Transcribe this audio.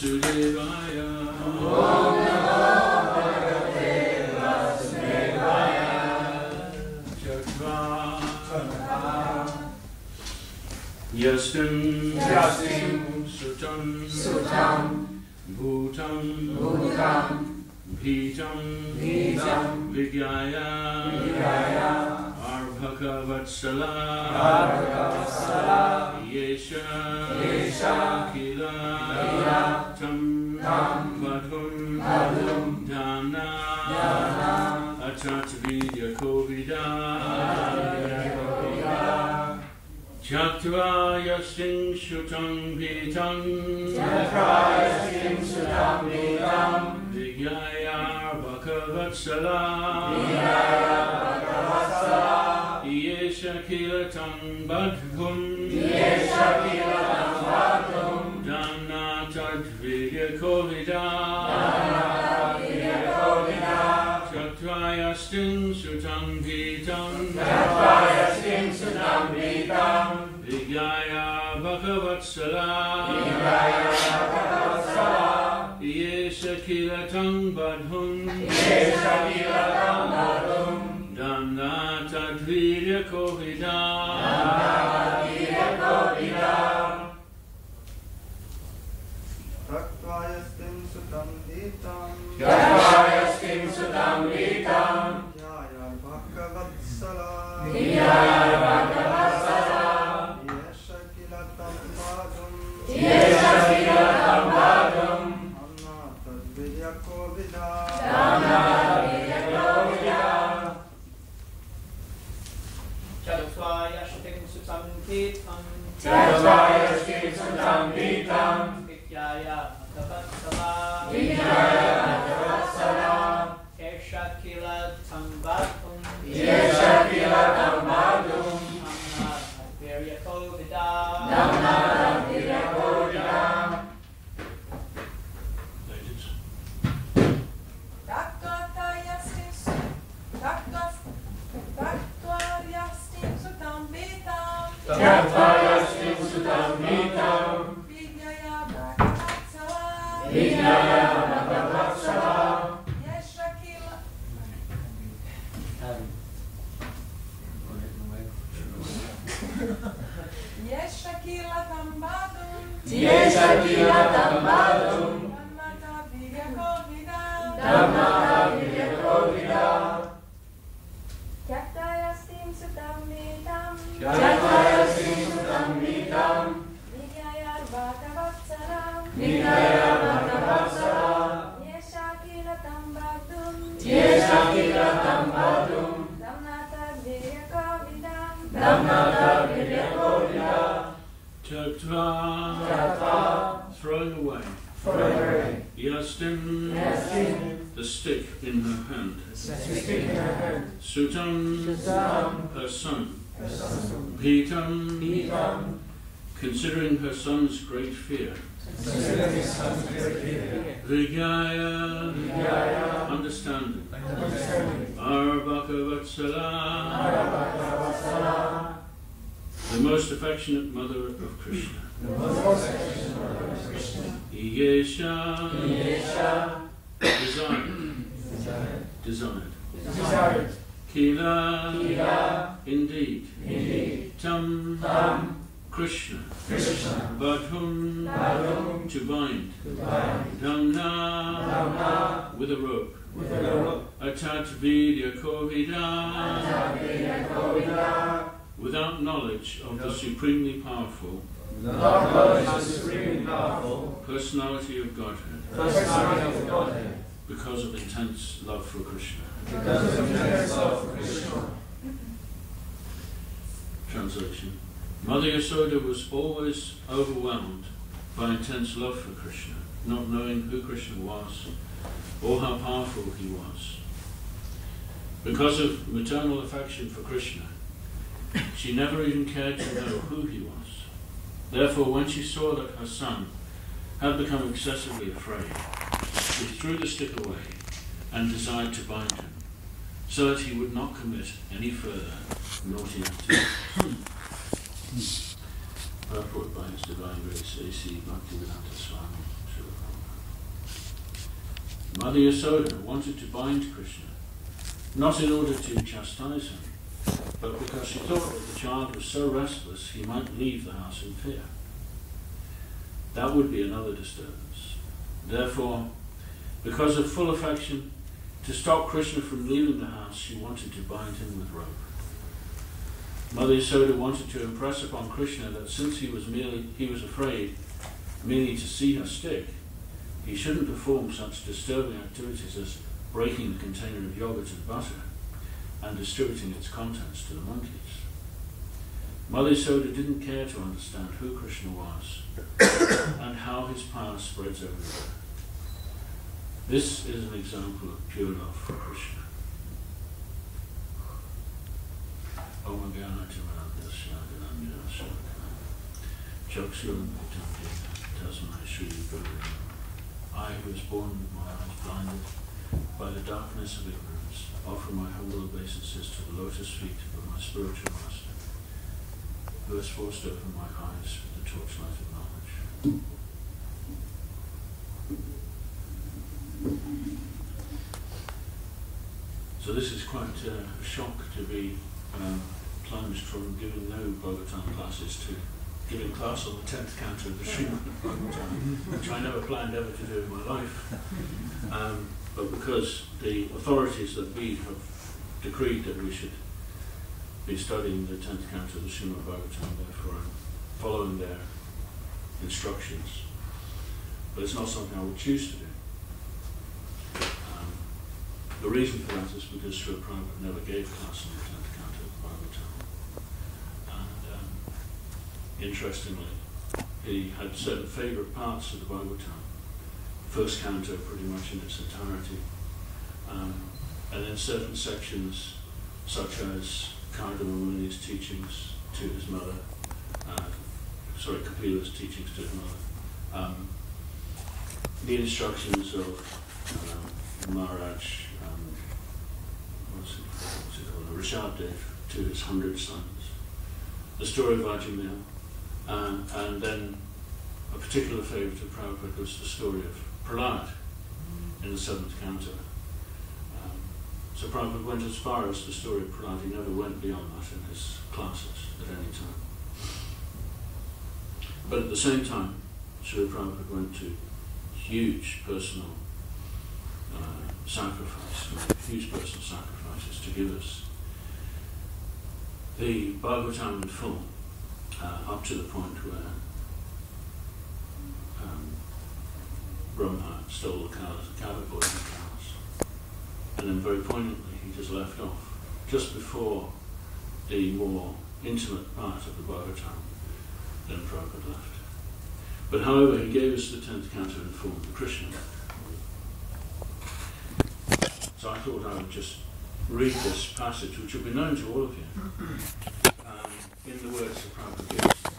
Vasudevaya. Om Namo Bhagavate Vasudevaya. Chakva. Yastin. Sutam. Bhutam. Bhitam. Vigyaya. Arbhakavatsala. Yesha. Kila. Tam. Vadhum. Dana. Achatvidya Kovida. Chaktva yastin shutam bhitam. Vigyaya bhakavatsala. Yesha kilatam badhum. Dana tadvidya kovida. Chaktva yastin shutam bhitam. Vigyaya bhakavatsala. Yesha kilatam badhum. Dana tadvirya kovida. Raktvayastin sutam vitam. Jaya bhakavatsala. Yesha kilatam badhum. Anna tadvidya kovida. Chatvayastin sutam vitam. Vigyaya bhakavatsala. Yesha kilatam badhum. Anna tadvirya kovida. Ladies. Chaktva. Throwing away. Yastin. The stick in her hand. Sutam. Her son. Bhitam. Considering her son's great fear. Vigyaya. Understanding. Arbhakavatsala. The most affectionate mother of Krishna. Yesha. Desired. Kila. Indeed. Tam. Krishna. Badhum. To bind. Dhamna. With a rope. Atatvidya kovida. Without knowledge of the supremely powerful personality of Godhead. Because of intense love for Krishna. Translation. Mother Yasoda was always overwhelmed by intense love for Krishna, not knowing who Krishna was or how powerful he was. Because of maternal affection for Krishna, she never even cared to know who he was. Therefore, when she saw that her son had become excessively afraid, she threw the stick away and desired to bind him, so that he would not commit any further naughty activities. Purport by His Divine Grace A.C. Bhaktivedanta Swami Srila Prabhupada. Mother Yasoda wanted to bind Krishna, not in order to chastise him, but because she thought that the child was so restless he might leave the house in fear. That would be another disturbance. Therefore, because of full affection, to stop Krishna from leaving the house, she wanted to bind him with rope. Mother Yasoda wanted to impress upon Krishna that since he was afraid merely to see her stick, he shouldn't perform such disturbing activities as breaking the container of yogurt and butter and distributing its contents to the monkeys. Mother Yasoda didn't care to understand who Krishna was and how his power spreads everywhere. This is an example of pure love for Krishna. Om Gana Timarabhya Syaganandya Syaganandya Chakshur Tasmai Shri Guru. I, who was born with my eyes blinded by the darkness of ignorance, offer my humble obeisances to the lotus feet of my spiritual master, who has forced open my eyes with the torchlight of knowledge. So this is quite a shock to be plunged from giving no Bhagavatam classes to giving class on the 10th canto of the Srimad Bhagavatam, which I never planned ever to do in my life. But because the authorities that we have decreed that we should be studying the 10th canto of the Srimad Bhagavatam, therefore I'm following their instructions. But it's not something I would choose to do. The reason for that is because Srila Prabhupada never gave class on the 10th canto of the Bhagavatam. And interestingly, he had certain favourite parts of the Bhagavatam. First canto pretty much in its entirety. And then certain sections such as Kardama Muni's teachings to his mother, Kapila's teachings to his mother, the instructions of Maharaj, Rishabdev to his 100 sons, the story of Ajamil, and then a particular favourite of Prabhupada was the story of Prahlad in the 7th canto. So Prabhupada went as far as the story of Prahlad. He never went beyond that in his classes at any time. But at the same time, Srila Prabhupada went to huge personal huge personal sacrifices to give us the Bhagavatam in full, up to the point where Brahma stole the cattle poison cows. And then very poignantly he just left off, just before the more intimate part of the Bhagavatam, then Prabhupada left. But however, he gave us the 10th canto in full, the Krishna. So I thought I would just read this passage, which will be known to all of you, in the words of Prabhupada gives.